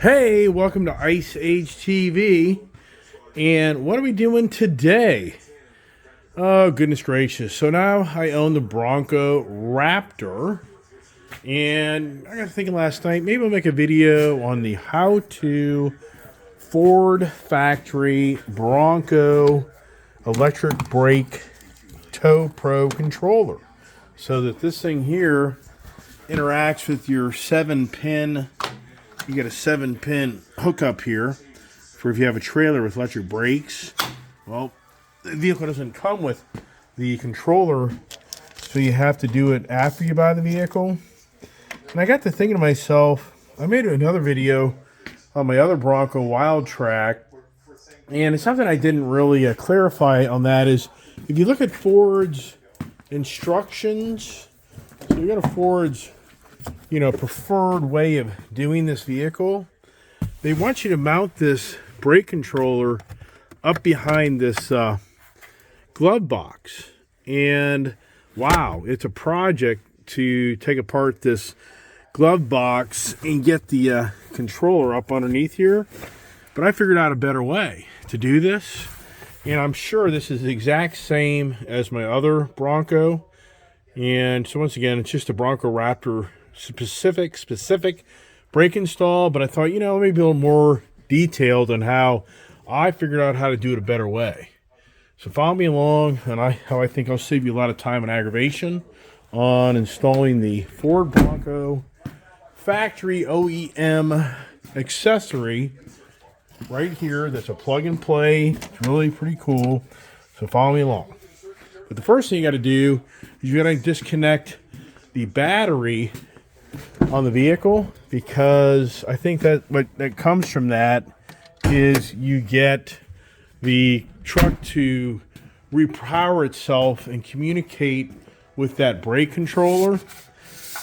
Hey, welcome to Ice Age TV. And what are we doing today? Oh, goodness gracious. So now I own the Bronco Raptor. And I got thinking last night, maybe I'll make a video on the how-to Ford factory Bronco electric brake tow pro controller. So that this thing here interacts with your 7-pin. You get a 7-pin hookup here for if you have a trailer with electric brakes. Well, the vehicle doesn't come with the controller, so you have to do it after you buy the vehicle. And I got to thinking to myself, I made another video on my other Bronco Wild Track, and it's something I didn't really clarify on that is, if you look at Ford's instructions, so you got a Ford's preferred way of doing this vehicle. They want you to mount this brake controller up behind this glove box. And wow, it's a project to take apart this glove box and get the controller up underneath here. But I figured out a better way to do this. And I'm sure this is the exact same as my other Bronco. And so once again, it's just a Bronco Raptor specific brake install, but I thought, maybe a little more detailed on how I figured out how to do it a better way. So follow me along, and how I think I'll save you a lot of time and aggravation on installing the Ford Bronco factory OEM accessory right here. That's a plug and play. It's really pretty cool. So follow me along. But the first thing you got to do is you got to disconnect the battery on the vehicle, because I think that what that comes from that is you get the truck to repower itself and communicate with that brake controller,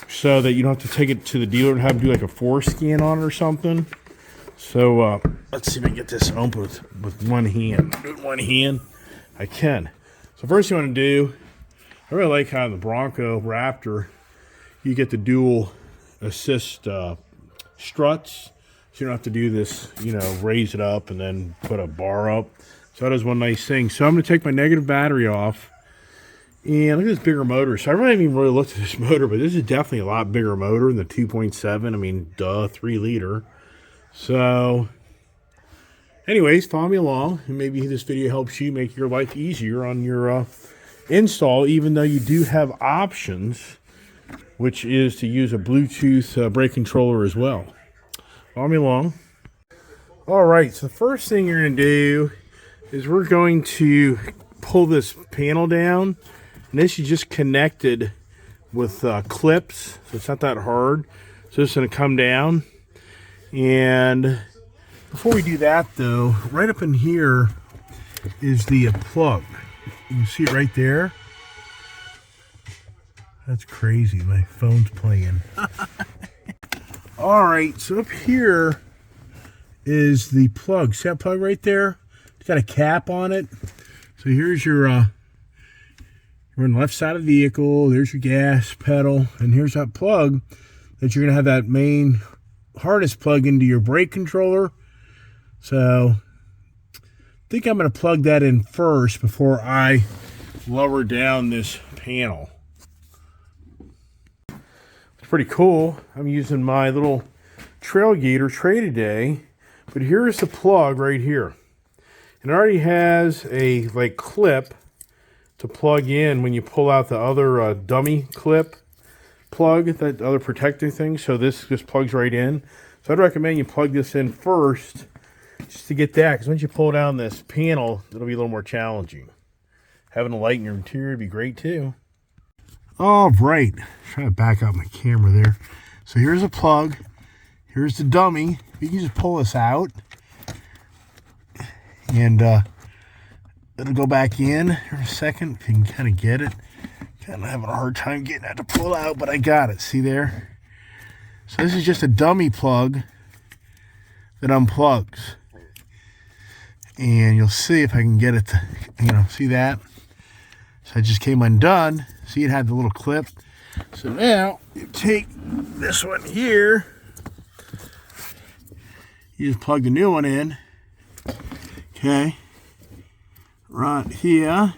so that you don't have to take it to the dealer and have to do like a force scan on it or something. So let's see if I can get this open with one hand. Do it with one hand. I can. So first you want to do, I really like how the Bronco Raptor, you get the dual assist struts, so you don't have to do this, raise it up and then put a bar up. So that is one nice thing. So I'm going to take my negative battery off, and look at this bigger motor. So I haven't even really looked at this motor, but this is definitely a lot bigger motor than the 2.7. I mean, 3 liter. So anyways, follow me along, and maybe this video helps you make your life easier on your install, even though you do have options, which is to use a Bluetooth brake controller as well. Follow me along. All right, so the first thing you're going to do is we're going to pull this panel down. And this is just connected with clips, so it's not that hard. So it's going to come down. And before we do that, though, right up in here is the plug. You can see it right there. That's crazy. My phone's playing. All right, so up here is the plug. See that plug right there? It's got a cap on it. So here's your, you're on the left side of the vehicle. There's your gas pedal. And here's that plug that you're going to have that main harness plug into your brake controller. So I think I'm going to plug that in first before I lower down this panel. Pretty cool. I'm using my little Trailgator tray today, but here's the plug right here. It already has a clip to plug in when you pull out the other dummy clip plug, that other protective thing. So this just plugs right in. So I'd recommend you plug this in first, just to get that, because once you pull down this panel, it'll be a little more challenging. Having a light in your interior would be great too. All right, trying to back out my camera there. So here's a plug. Here's the dummy. You can just pull this out, and it'll go back in here in a second if you can kind of get it. Kind of having a hard time getting that to pull out, but I got it. See there? So this is just a dummy plug that unplugs, and you'll see if I can get it to, see that? So it just came undone. See, it had the little clip. So now you take this one here You just plug the new one in. Okay. Right here.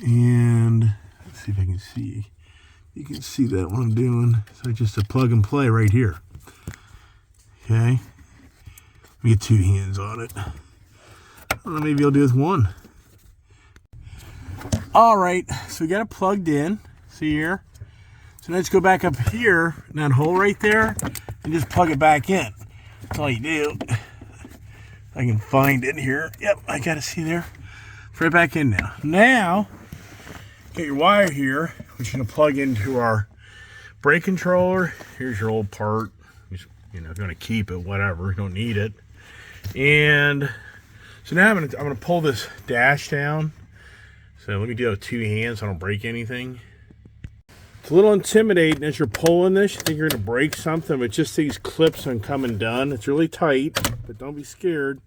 And let's see if I can see. You can see that what I'm doing. So just a plug and play right here. Okay. Let me get 2 hands on it. I don't know, maybe I'll do with 1. All right, so we got it plugged in. See here? So let's go back up here in that hole right there and just plug it back in. That's all you do. I can find it here. Yep, I got to see there. It's right back in now. Now, get your wire here, which you're going to plug into our brake controller. Here's your old part. Just, you know, if you want to keep it, whatever. You don't need it. And so now I'm gonna pull this dash down. So let me do it with 2 hands so I don't break anything. It's a little intimidating as you're pulling this. You think you're gonna break something, but just these clips on come undone. It's really tight, but don't be scared.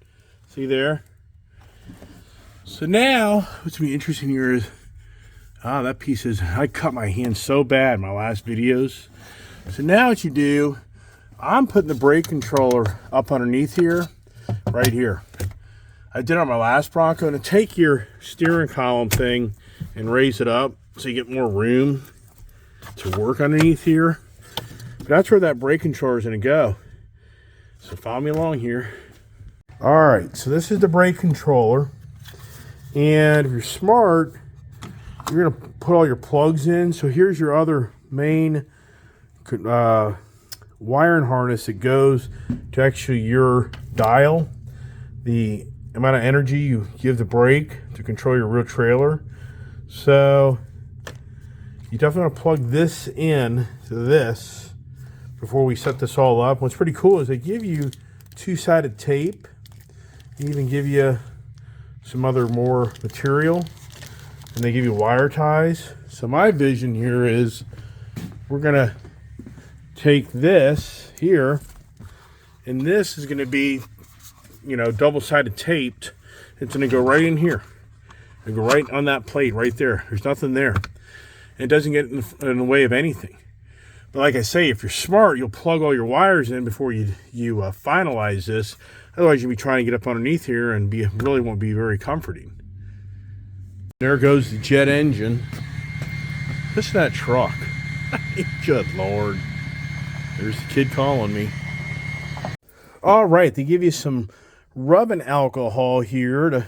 See there? So now, what's gonna be interesting here is, that piece is, I cut my hand so bad in my last videos. So now what you do, I'm putting the brake controller up underneath here, right here. I did it on my last Bronco, and to take your steering column thing and raise it up so you get more room to work underneath here. But that's where that brake controller is going to go. So follow me along here. All right, so this is the brake controller. And if you're smart, you're going to put all your plugs in. So here's your other main wiring harness that goes to actually your dial. The amount of energy you give the brake to control your real trailer. So you definitely want to plug this in to this before we set this all up. What's pretty cool is they give you 2-sided tape. They even give you some other more material, and they give you wire ties. So my vision here is we're gonna take this here, and this is gonna be, you know, double-sided taped. It's going to go right in here. It'll go right on that plate right there. There's nothing there. It doesn't get in the way of anything. But like I say, if you're smart, you'll plug all your wires in before you finalize this. Otherwise, you'll be trying to get up underneath here and really won't be very comforting. There goes the jet engine. Listen to that truck. Good Lord. There's the kid calling me. All right, they give you some rubbing alcohol here to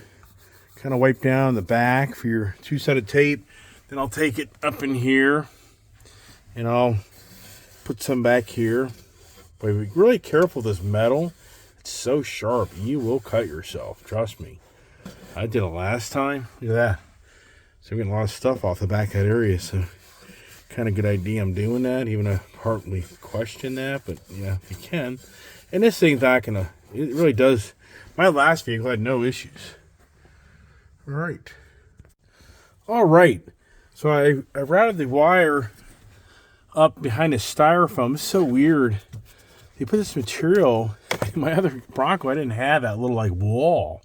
kind of wipe down the back for your 2-sided tape. Then I'll take it up in here and I'll put some back here. But be really careful with this metal. It's so sharp. You will cut yourself. Trust me. I did it last time. Look at that. So I'm getting a lot of stuff off the back of that area. So kind of good idea I'm doing that. Even I partly question that. But yeah, you can. And this thing's not gonna, it really does. My last vehicle had no issues. All right. So I routed the wire up behind the styrofoam. It's so weird. They put this material in my other Bronco. I didn't have that little like wall.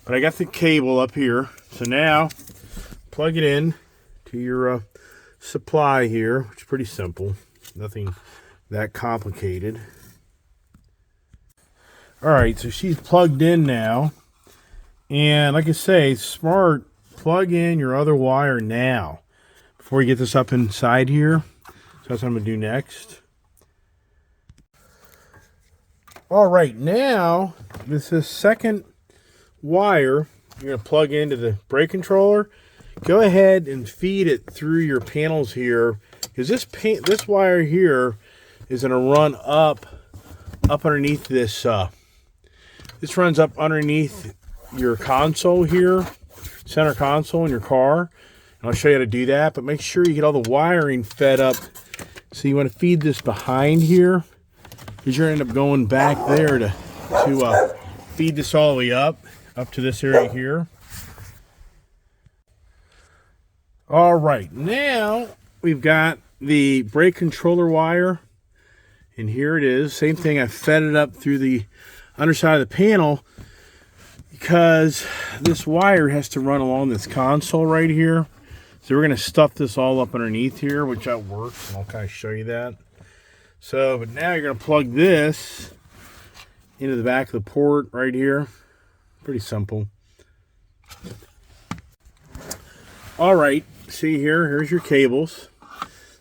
But I got the cable up here. So now plug it in to your supply here, which is pretty simple. Nothing that complicated. All right, so she's plugged in now. And like I say, smart, plug in your other wire now before you get this up inside here. So that's what I'm going to do next. All right, now this is second wire you're going to plug into the brake controller. Go ahead and feed it through your panels here, because this wire here is going to run up underneath this. This runs up underneath your console here, center console in your car. And I'll show you how to do that, but make sure you get all the wiring fed up. So you want to feed this behind here, because you're going to end up going back there to feed this all the way up to this area here. All right, now we've got the brake controller wire, and here it is. Same thing, I fed it up through the underside of the panel, because this wire has to run along this console right here. So we're going to stuff this all up underneath here, which that works, and I'll kind of show you that. So, but now you're going to plug this into the back of the port right here. Pretty simple. All right, see here, here's your cables.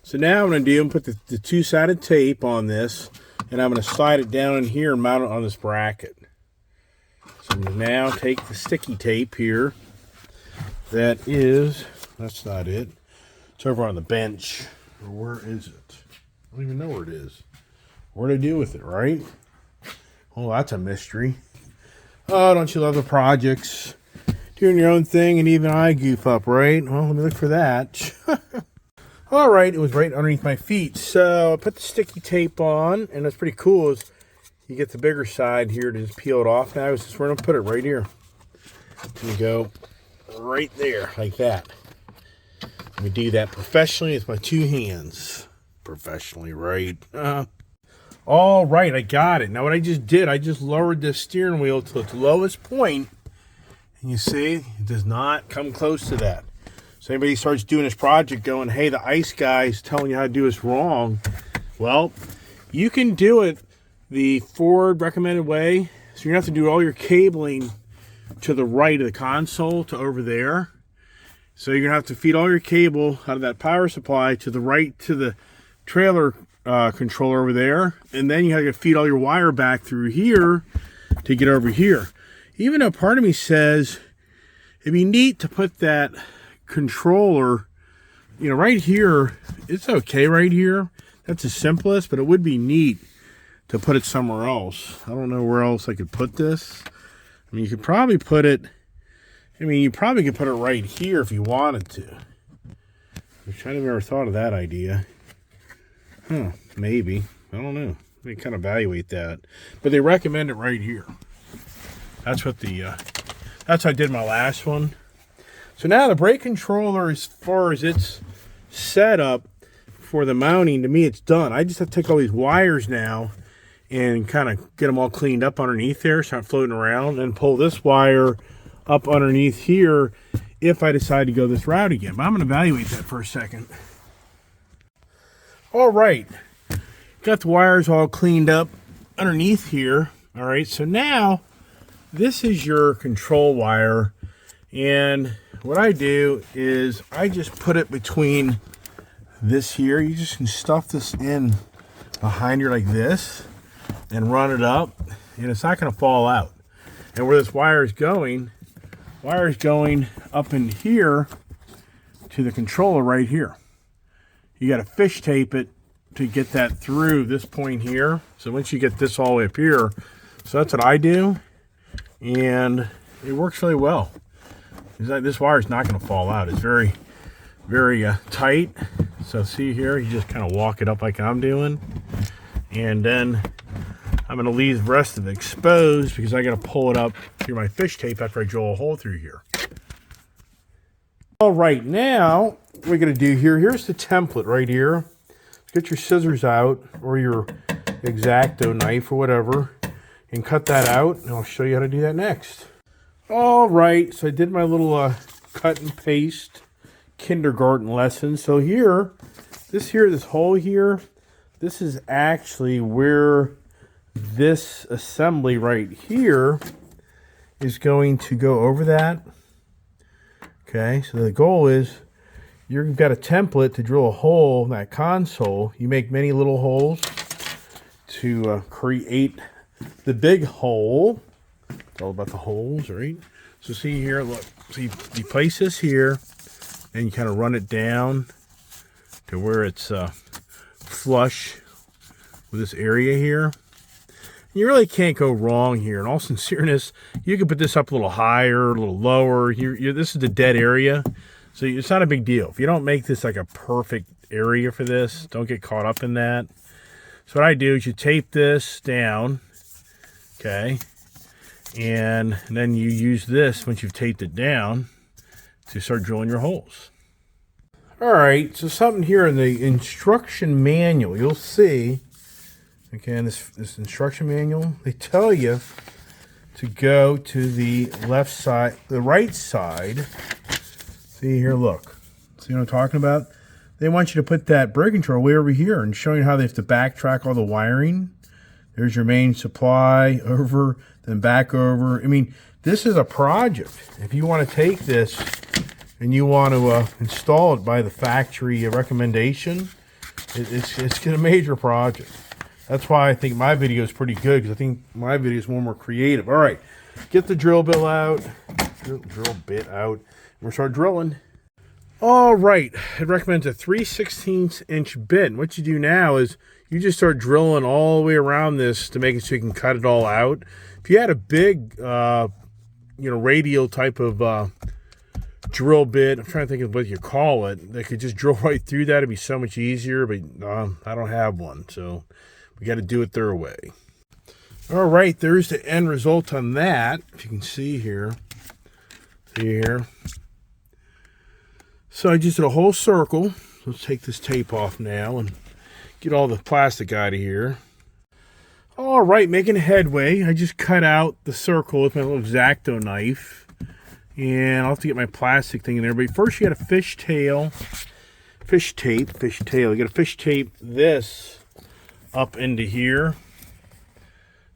So now I'm going to do, put the two-sided tape on this, and I'm going to slide it down in here and mount it on this bracket. So I'm going to now take the sticky tape here. That's not it. It's over on the bench. Where is it? I don't even know where it is. What do I do with it, right? Oh, that's a mystery. Oh, don't you love the projects? Doing your own thing, and even I goof up, right? Well, let me look for that. All right, it was right underneath my feet. So I put the sticky tape on, and what's pretty cool is you get the bigger side here to just peel it off. Now we're going to put it right here. And go right there, like that. Let me do that professionally with my two hands. Professionally, right? All right, I got it. Now what I just did, I just lowered this steering wheel to its lowest point. And you see, it does not come close to that. So anybody starts doing this project going, hey, the ice guy's telling you how to do this wrong. Well, you can do it the Ford recommended way. So you're going to have to do all your cabling to the right of the console to over there. So you're going to have to feed all your cable out of that power supply to the right to the trailer controller over there. And then you have to feed all your wire back through here to get over here. Even though part of me says it'd be neat to put that controller, you know, right here. It's okay right here. That's the simplest, but it would be neat to put it somewhere else. I don't know where else I could put this. I mean, you could probably put it, you probably could put it right here if you wanted to. Which I never thought of that idea. Huh, maybe. I don't know. We kind of evaluate that. But they recommend it right here. That's what that's how I did my last one. So now the brake controller, as far as its setup for the mounting, to me it's done. I just have to take all these wires now and kind of get them all cleaned up underneath there, so not floating around, and pull this wire up underneath here if I decide to go this route again. But I'm going to evaluate that for a second. All right, got the wires all cleaned up underneath here. All right, so now this is your control wire, and what I do is I just put it between this here. You just can stuff this in behind here like this and run it up, and it's not going to fall out. And where this wire is going up in here to the controller right here. You got to fish tape it to get that through this point here. So once you get this all the way up here, so that's what I do, and it works really well. This wire is not going to fall out. It's very, very tight. So see here, you just kind of walk it up like I'm doing, and then I'm going to leave the rest of it exposed because I got to pull it up through my fish tape after I drill a hole through here. All right, now what we're going to do here, here's the template right here. Get your scissors out or your X-Acto knife or whatever and cut that out, and I'll show you how to do that next. All right, so I did my little cut and paste kindergarten lesson. So here, this hole here, this is actually where this assembly right here is going to go over that. Okay, so the goal is you've got a template to drill a hole in that console. You make many little holes to create the big hole. It's all about the holes, right? So see here, look, so you place this here, and you kind of run it down to where it's flush with this area here. You really can't go wrong here. In all sincereness, you can put this up a little higher, a little lower. This is the dead area, so it's not a big deal. If you don't make this like a perfect area for this, don't get caught up in that. So what I do is you tape this down, okay, and then you use this once you've taped it down to start drilling your holes. All right, so something here in the instruction manual, you'll see. Okay, in this instruction manual, they tell you to go to the left side, the right side. See here, look. See what I'm talking about? They want you to put that brake control way over here and show you how they have to backtrack all the wiring There's your main supply over, then back over. I mean, this is a project. If you want to take this and you want to install it by the factory recommendation, it's a major project. That's why I think my video is pretty good, because I think my video is more creative. All right, get the drill bit out. Drill bit out. We're gonna start drilling. All right, I'd recommend a 3/16" bit. And what you do now is you just start drilling all the way around this to make it so you can cut it all out. If you had a big, radial type of drill bit, I'm trying to think of what you call it, that could just drill right through that. It'd be so much easier, but I don't have one, so we got to do it their way. All right, there's the end result on that. If you can see here. See here. So I just did a whole circle. Let's take this tape off now and get all the plastic out of here. All right, making headway. I just cut out the circle with my little X-Acto knife. And I'll have to get my plastic thing in there. But first you got a fish tape. You got to fish tape this up into here.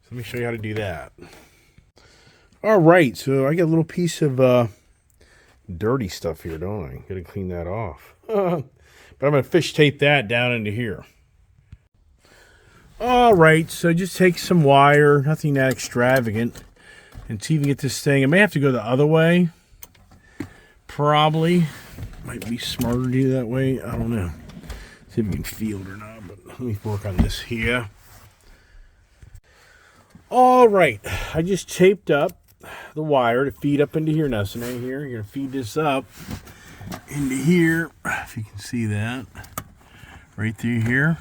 So let me show you how to do that. All right, so I got a little piece of dirty stuff here, don't I? Got to clean that off. But I'm going to fish tape that down into here. All right, so just take some wire, nothing that extravagant, and see if you can get this thing. I may have to go the other way. Probably. Might be smarter to do that way. I don't know. See if you can feel it or not, but let me work on this here. All right, I just taped up the wire to feed up into here. Now, so now here, you're going to feed this up into here, if you can see that, right through here,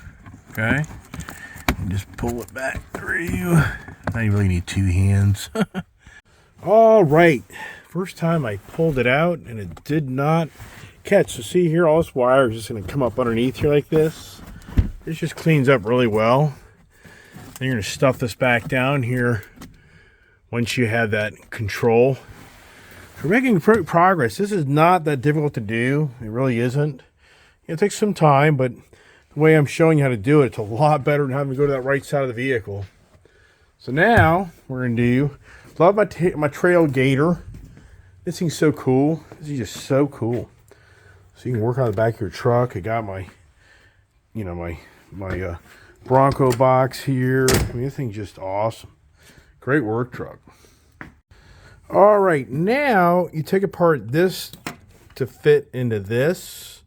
okay? And just pull it back through. Now you really need two hands. All right, first time I pulled it out, and it did not catch. So see here, all this wire is just going to come up underneath here like this. This just cleans up really well. Then you're going to stuff this back down here once you have that control. We're making progress. This is not that difficult to do. It really isn't. It takes some time, but the way I'm showing you how to do it, it's a lot better than having to go to that right side of the vehicle. So now we're going to do, love my trail gator. This thing's so cool. This is just so cool. So you can work on the back of your truck. I got my, my Bronco box here. I mean, this thing's just awesome. Great work truck. All right, now you take apart this to fit into this.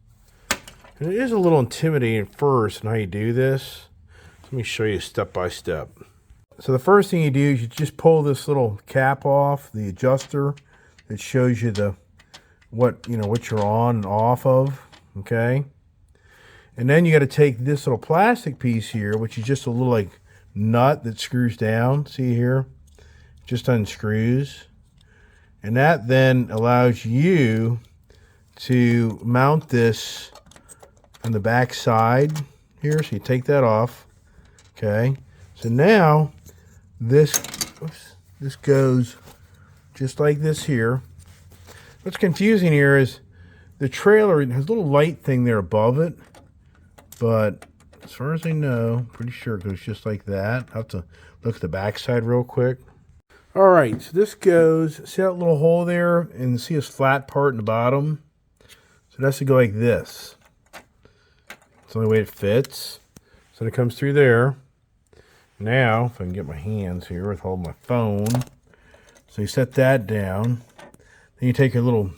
And it is a little intimidating at first in how you do this. Let me show you step by step. So the first thing you do is you just pull this little cap off, the adjuster that shows you what you're on and off of, okay? And then you got to take this little plastic piece here, which is just a little like nut that screws down. See here? Just unscrews. And that then allows you to mount this on the back side here. So you take that off. Okay. So now this goes just like this here. What's confusing here is the trailer has a little light thing there above it. But as far as I know, pretty sure it goes just like that. I'll have to look at the back side real quick. All right, so this goes, see that little hole there? And see this flat part in the bottom? So it has to go like this. It's the only way it fits. So it comes through there. Now, if I can get my hands here with holding my phone. So you set that down. Then you take a little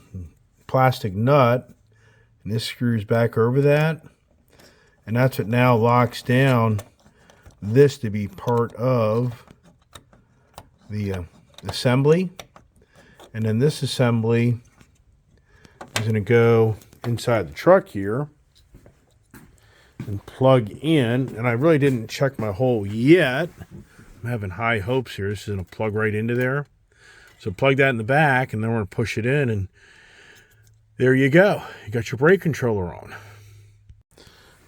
plastic nut, and this screws back over that. And that's what now locks down this to be part of the assembly. And then this assembly is going to go inside the truck here and plug in. And I really didn't check my hole yet. I'm having high hopes here. This is going to plug right into there. So plug that in the back, and then we're going to push it in, and there you go. You got your brake controller on.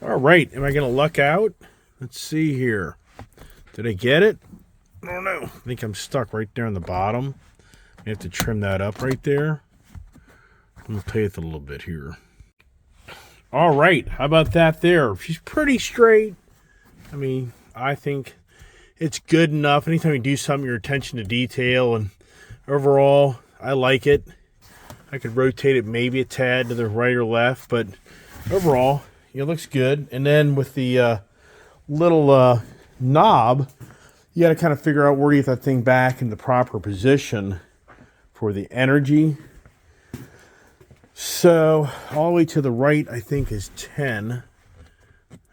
All right, am I going to luck out? Let's see here. Did I get it? I don't know. I think I'm stuck right there on the bottom. I have to trim that up right there. I'm going to play with it a little bit here. All right, how about that there? She's pretty straight. I mean, I think it's good enough. Anytime you do something, your attention to detail, and overall, I like it. I could rotate it maybe a tad to the right or left, but overall, it looks good. And then with the little knob, you got to kind of figure out where to get that thing back in the proper position for the energy. So all the way to the right, I think, is 10.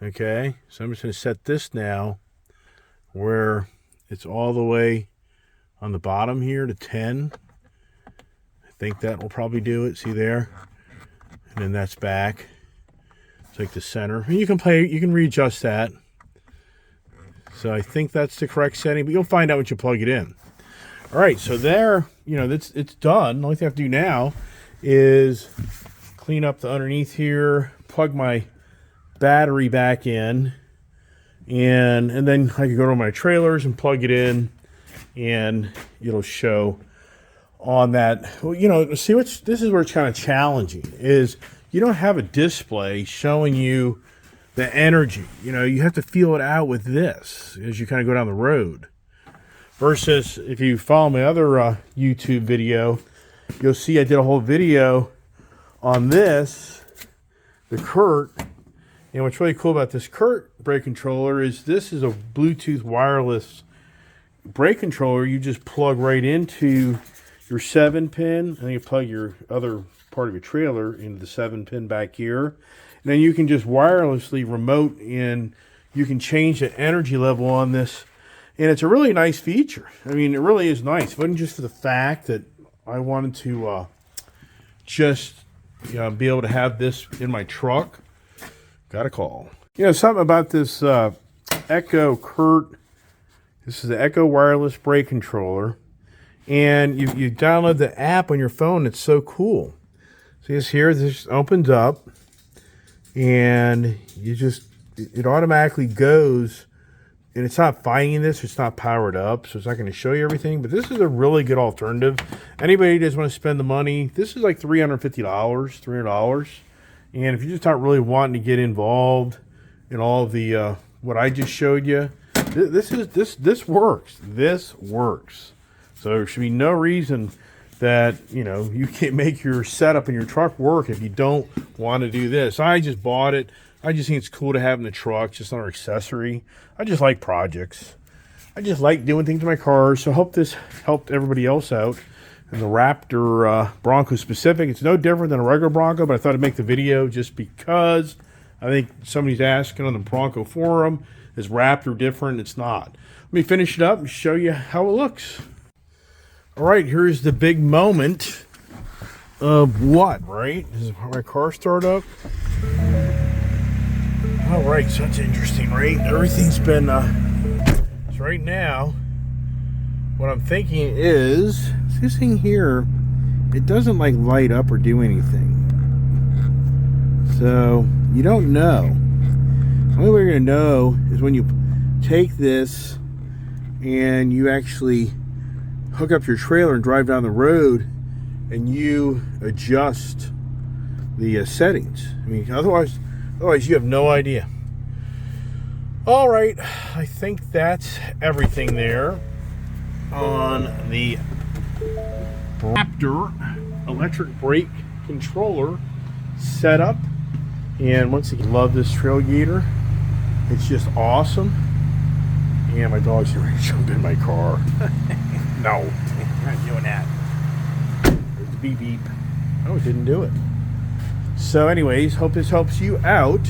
Okay, so I'm just going to set this now where it's all the way on the bottom here to 10. I think that will probably do it. See there? And then that's back. It's like the center. And you can readjust that. So I think that's the correct setting, but you'll find out once you plug it in. All right, so there, it's done. The only thing I have to do now is clean up the underneath here, plug my battery back in, and then I can go to my trailers and plug it in, and it'll show on that. Well, see, this is where it's kind of challenging, is you don't have a display showing you the energy. You have to feel it out with this as you kind of go down the road. Versus if you follow my other YouTube video, you'll see I did a whole video on this, the Curt. And what's really cool about this Curt brake controller is this is a Bluetooth wireless brake controller. You just plug right into your 7-pin, and then you plug your other part of your trailer into the 7-pin back here. And then you can just wirelessly remote, and you can change the energy level on this. And it's a really nice feature. I mean, it really is nice. It wasn't just for the fact that I wanted to just be able to have this in my truck. Got a call. Something about this Echo Curt. This is the Echo wireless brake controller. And you download the app on your phone. It's so cool. See this here? This opens up. And it automatically goes. And it's not finding this. It's not powered up. So it's not going to show you everything. But this is a really good alternative. Anybody who doesn't want to spend the money. This is like $350, $300. And if you're just not really wanting to get involved in all of the what I just showed you, this works. This works. So there should be no reason that you can't make your setup in your truck work if you don't want to do this. I just bought it. I just think it's cool to have in the truck, just another accessory. I just like projects. I just like doing things in my cars. So I hope this helped everybody else out. And the Raptor Bronco specific, it's no different than a regular Bronco, but I thought I'd make the video just because I think somebody's asking on the Bronco forum, is Raptor different? It's not. Let me finish it up and show you how it looks. All right, here's the big moment of what, right? This is my car start up. All right, so that's interesting, right? Everything's been, so right now, what I'm thinking is, this thing here, it doesn't like light up or do anything. So, you don't know. The only way you're gonna know is when you take this and you actually hook up your trailer and drive down the road and you adjust the settings. I mean, otherwise you have no idea. All right, I think that's everything there on the Raptor electric brake controller setup. And once again, love this Trailgator. It's just awesome. And my dog's ready to jump in my car. No, I'm not doing that. There's the beep beep. Oh, it didn't do it. So anyways, hope this helps you out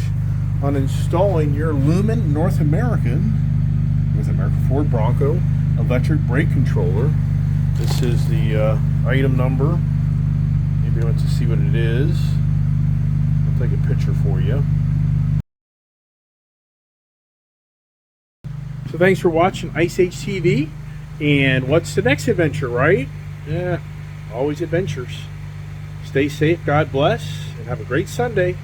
on installing your Lumen North American Ford Bronco electric brake controller. This is the item number. Maybe you want to see what it is. I'll take a picture for you. So thanks for watching Ice Age TV. And what's the next adventure, right? Yeah, always adventures. Stay safe, God bless, and have a great Sunday.